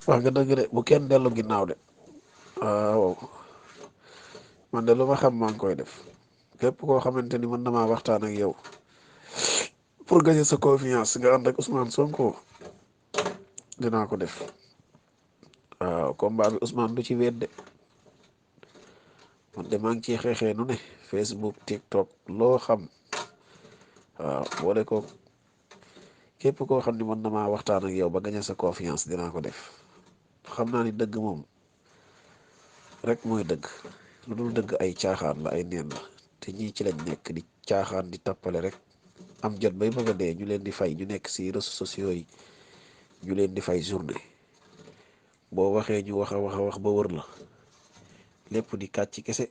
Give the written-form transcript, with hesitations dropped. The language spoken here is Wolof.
wax nga dëgg de bu kenn dellu ginnaaw de waaw man de lu ma xam maa ngi koy def képp koo xamante ni mën na maa waxtaan ak yow pour gagner sa confiance nga ànd ak Ousmane Sonko dinaa ko def waaw combat bi Ousmane du ci wéet de man de maa ngi ciy xeexee nu ne Facebook TikTok loo xam waaw boole ko képp koo xam ni mën na maa waxtaan ak yow ba gagner sa confiance dinaa ko def xam naa ni dëgg moom rek mooy dëgg lu dul dëgg ay caaxaan la ay neen la te ñii ci lañ nekk di caaxaan di tappale rek am jot bay bëgg a dee ñu leen di fay ñu nekk si réseaux sociaux yi ñu leen di fay journée boo waxee ñu wax a wax a wax ba wër la lépp di kàcc kese